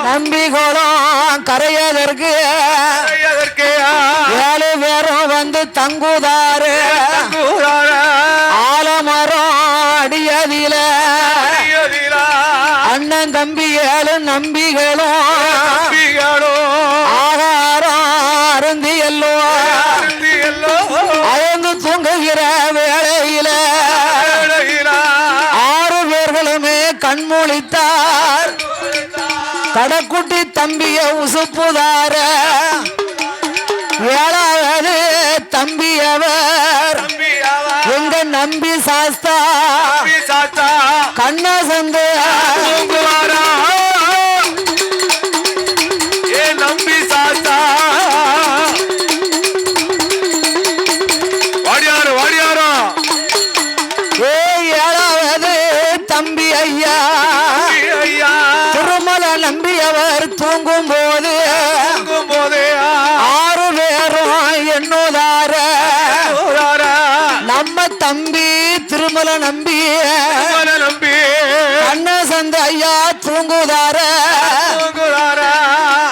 நம்பிகளும் கரையதற்கு 7 பேரும் வந்து தங்குதாரு ஆலமரம் அடியதில அண்ணன் தம்பி 7 நம்பிகளும் ஆகாரம் அருந்தி எல்லோ அயர்ந்து தூங்குகிற வேளையில 6 பேர்களுமே கண்மூழித்தார் கடக்குட்டி தம்பிய உசுப்புதார 7வது தம்பியவர் எங்க நம்பி சாஸ்தா கண்ணா சந்து நம்பி சாஸ்தா வாடியாரோ 7வது தம்பி ஐயா திருமல நம்பியவர் தூங்கும் போது 6 பேரும் எண்ணுதார நம்ம தம்பி திருமல நம்பி கண்ண சந்த ஐயா தூங்குதார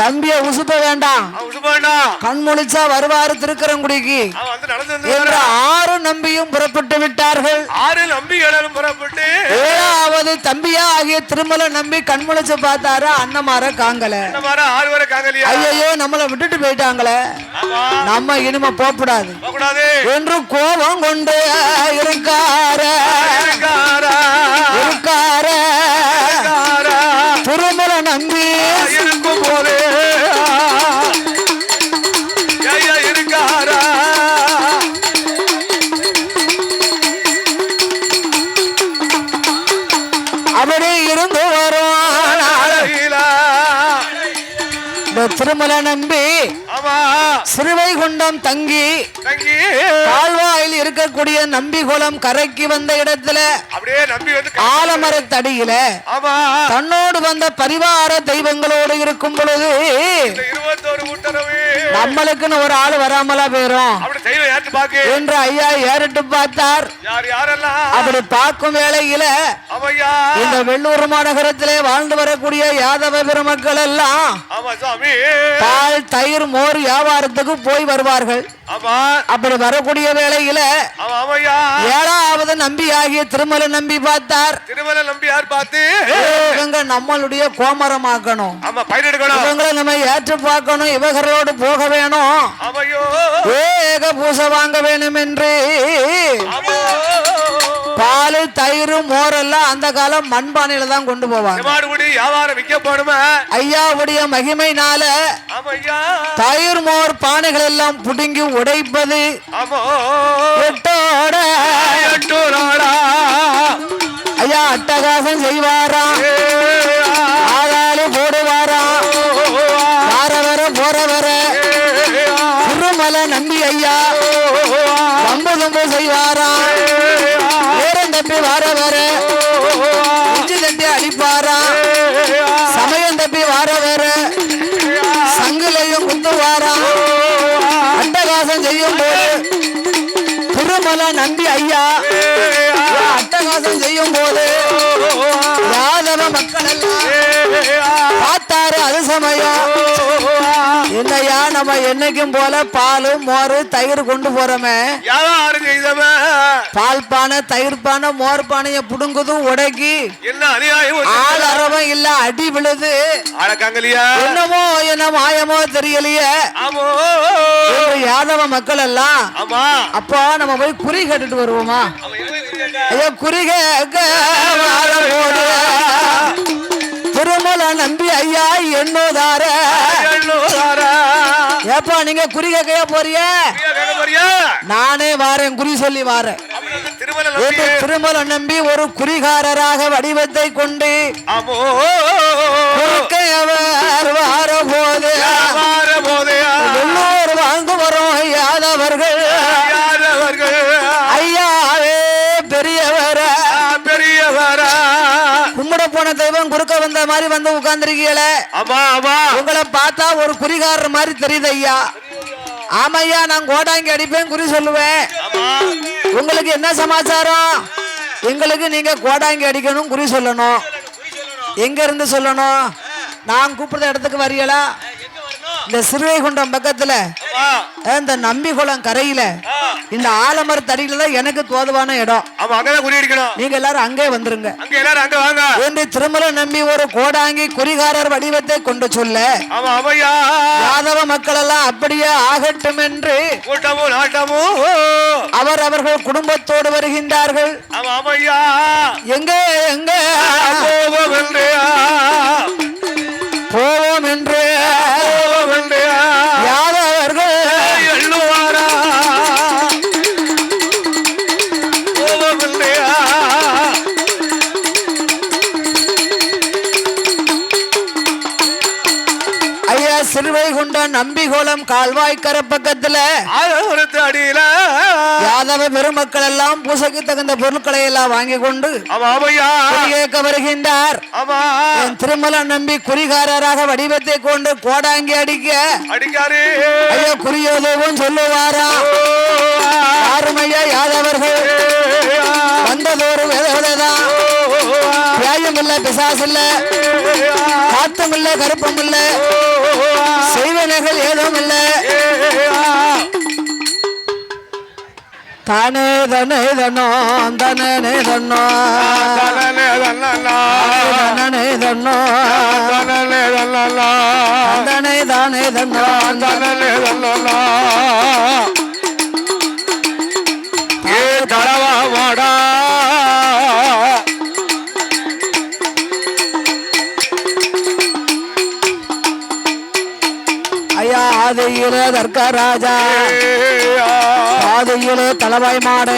தம்பிய உசுப்ப வேண்டாம் கண் முழிச்சா வருவாரு திருக்கரங்குடிக்கு என்ற 6 நம்பியும் புறப்பட்டு விட்டார்கள் 6 நம்பிகளும் புறப்பட்டு 7வது தம்பியா ஆகிய திருமல நம்பி கண் முழிச்சு பார்த்தாரு அண்ணமார காங்கல ஐயோ நம்மளை விட்டுட்டு போயிட்டாங்களே நம்ம இனிமே போகக்கூடாது என்று கோபம் கொண்டு இருக்கார திருமல நம்பி இருக்கும் போது அப்படி இருந்து வரும் திருமல நம்பி சிறுவைகுண்டம் தங்கி கால்வாயில் இருக்கக்கூடிய நம்பிகுளம் கரைக்கு வந்த இடத்துல ஆலமரத்தடியில தன்னோடு வந்த பரிவார தெய்வங்களோடு இருக்கும் பொழுது நம்மளுக்குன்னு ஒரு ஆள் வராமலா போயிரும் என்று ஐயா ஏறிட்டு பார்த்தார். அப்படி பார்க்கும் வேளையில இந்த வெள்ளூர் மாநகரத்திலே வாழ்ந்து வரக்கூடிய யாதவ பெருமக்கள் எல்லாம் பால் தயிர் மோர் வியாபாரத்துக்கு போய் வருவார்கள். அப்படி வரக்கூடிய வேளையில 7வது நம்பி ஆகிய திருமல நம்பி பார்த்தார். இவங்க நம்மளுடைய கோமரமாக்கணும், இவங்களை நம்ம ஏற்று பார்க்கணும், இவர்களோடு போக வேணும், ஏக பூசை வாங்க வேணும் என்று பால் தயிர் மோரெல்லாம் அந்த காலம் மண்பானையில தான் கொண்டு போவாங்க. ஐயாவுடைய மகிமைனால தயிர் மோர் பானைகள் எல்லாம் புடுங்கி உடைப்பது ஐயா அட்டகாசம் செய்வாராம், ஆதாளி போடுவாராம், வாரவர போறவர திருமல நம்பி ஐயா ரொம்ப செய்வாராம், நேரம் தப்பி வாரவர இஞ்சி தட்டி அடிப்பாராம், சமயம் தப்பி வாரவர சங்கிலையும் குந்துவாராம். அட்டகாசம் செய்யும் போது திருமல நம்பி ஐயா அட்டகாசம் செய்யும் போது யாதவ மக்கள் எல்லாம் பார்த்தாரு. அது சமயம் என்னையா நம்ம என்னைக்கும் போல பால் மோர் தயிர் கொண்டு போறோமே, பால் பானை தயிர் பானை மோர் பானைய புடுங்குது உடைக்கி ஆள் அரவம் இல்ல அடி விழுது, என்னமோ என்ன மாயமோ தெரியலையே யாதவ மக்கள் எல்லாம் அப்போ நம்ம போய் குறி கேட்டுட்டு வருவோமா? ஐயோ குறி கேட்க திருமல நம்பி ஐயா எண்ணூதார ஏப்பா நீங்க குறி கேட்க போறிய? நானே வாரேன், குறி சொல்லி வாரேன். திருமல நம்பி ஒரு குறிகாரராக வடிவத்தை கொண்டு வார போது எல்லோரும் வாங்கு வரும் யாதவர்கள் ஐயாவே பெரியவர கும்பிட போன தெய்வம் குறுக்க வந்த மாதிரி வந்து உட்கார்ந்துருக்கீங்களே, உங்களை பார்த்தா ஒரு குறிகாரர் மாதிரி தெரியுது ஐயா. ஆமையா நான் கோடாங்கி அடிப்பேன், குறி சொல்லுவேன். உங்களுக்கு என்ன சமாச்சாரம்? எங்களுக்கு நீங்க கோடாங்கி அடிக்கணும், குறி சொல்லணும். எங்க இருந்து சொல்லணும்? நான் கூப்பிடுற இடத்துக்கு வரீங்களா? இந்த சிறுவைகுண்டம் பக்கத்துல இந்த நம்பிகுளம் கரையில இந்த ஆலமர தடியில தான் எனக்கு தோதுவான இடம். நீங்க எல்லாரும் அங்கே வந்துருங்க. என்று திருமலை நம்பி ஒரு கோடாங்கி குறிகாரர் வடிவத்தை கொண்டு சொல்ல யாதவ மக்கள் எல்லாம் அப்படியே ஆகட்டும் என்று அவர்கள் குடும்பத்தோடு வருகின்றார்கள். எங்க எங்க போவோம் என்று யாதவர்கள் ஐயா சிறுவைகுண்டம் நம்பிகோலம் கால்வாய்க்கரை பக்கத்துல அடியில யாதவ பெருமக்கள் எல்லாம் பூசைக்கு தகுந்த பொருட்களை எல்லாம் வாங்கி கொண்டு கேட்க வருகின்றார். திருமலை நம்பி குறிகாரராக வடிவத்தை கொண்டு கோடாங்கி அடிக்காரு ஐயா குறியோதவும் சொல்லுவாரா யாருமையா யாதவர்கள் வந்ததோறு வேததான் பிராயம் இல்ல பிசாசு இல்ல காத்தம் இல்ல கருப்பம் இல்ல செய்வனைகள் ஏதும் இல்ல தானே தனே தன்னோ தனே தன்னோ தனே தன்னோ தனே தானே தன்னோ தனே தன்னோ ஏ தரவா வாடா ஐயா ஆதியில தர்க்க ராஜா ஆதியிலே தலவாய் மாடு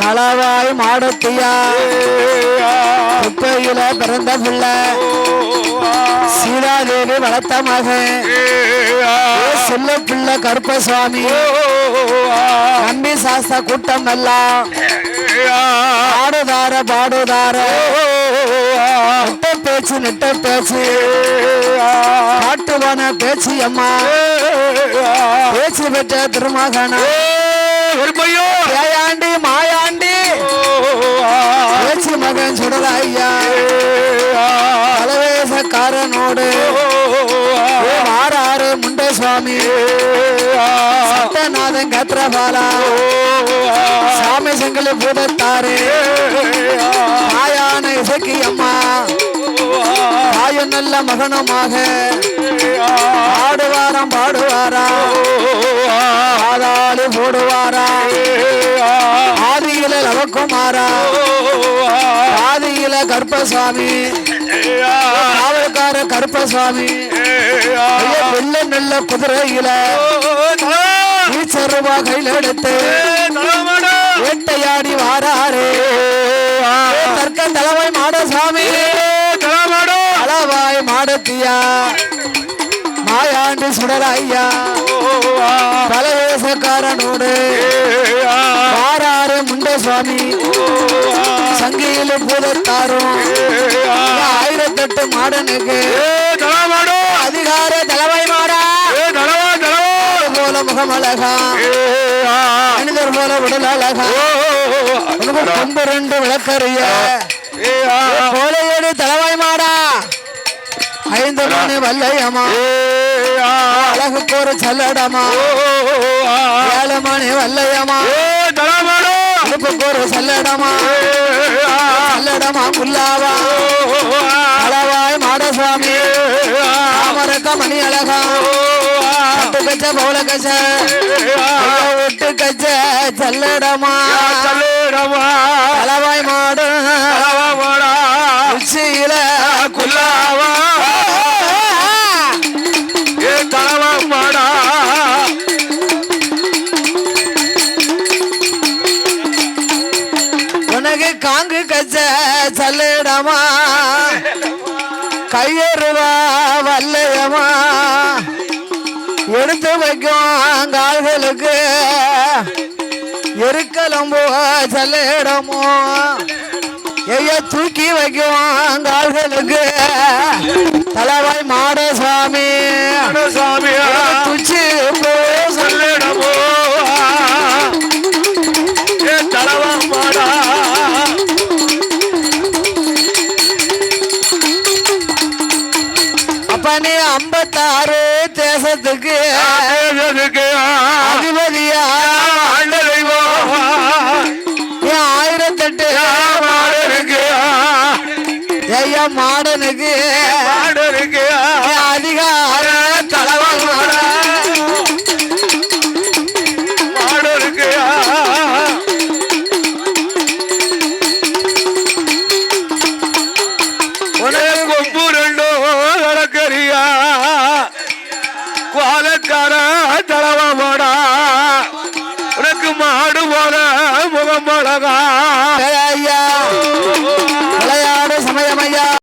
தலவாய் மாடுத்தியா குப்பையில பிறந்த பிள்ளை சீதாதேவி வளர்த்த மகன் செல்ல பிள்ளை கருப்பசாமி நம்பி சாஸ்தா கூட்டம் எல்லாம் பாடுதார பாடுதார நெட்ட பேச்சு நெட்ட பேச்சு காட்டுவான பேச்சு அம்மா பேச்சு பெற்ற திருமகனா ஏயாண்டி மாயாண்டி பேச்சு மகன் சுடராய்யா பலவேசக்காரனோடு ஆறாறு முண்டை சுவாமி சட்டநாதன் கத்திரபாலா சாமி செங்கல் பூதத்தாரு தாயான இசைக்கு அம்மா தாயும் நல்ல மகனுமாக ஆடுவாராம் பாடுவாரா ஆதாளி போடுவாரா ஆதியில லவக்குமாரா ஆதியில கருப்பசாமி காவல்கார கருப்பசாமி வெள்ள நல்ல குதிரையில ஈச்சருவா கையில் எடுத்து வேட்டையாடி வாராரே தர்க்க தலைவாய் மாடசாமி தலைவாய் மாடத்தியா மாயாண்டி சுடராய்யா பலவேசக்காரனோடு வாராறு முண்டை சுவாமி சங்கியில பூதத்தாரும் 1008 மாடனுக்கு அதிகார தலைவாய் மாடா போல முகமழகா மனிதர் போல உடல் அழகா கொம்பு 2 விளக்கறிய கோலையோடு தலைவாய் மாடா 5 மணி வல்லையம்மா அழகுக்கு ஒரு சல்லடமா 7 மணி வல்லையம்மா இடுப்புக்கு ஒரு சல்லடமா சல்லடமா புல்லாவா அளவாய் மாடசாமி அமரக்க மணி அழகா கச்ச பவுல கச்ச விட்டு கச்ச சல்லடமா அளவாய் மாடு உச்சியில குல்லாவா உனக்கு காங்கு கச்ச சல்லடமா கையறுவா வல்லையமா எடுத்து வைக்கும் கால்களுக்கு எருக்கலம்போ சல்லடமோ எய்ய தூக்கி வைக்கும் கால்களுக்கு தலைவாய் மாடசாமி துச்சி சல்லடமோ தலைவா மாடா நீ 56 தேசத்துக்கு அதிபதியா என் 1008 ஐயா மாடனுக்கு அதிகார தலைவன் பாலக்கார தலவமாடா உனக்கு மாடு போல முகம் அழகா ஐயா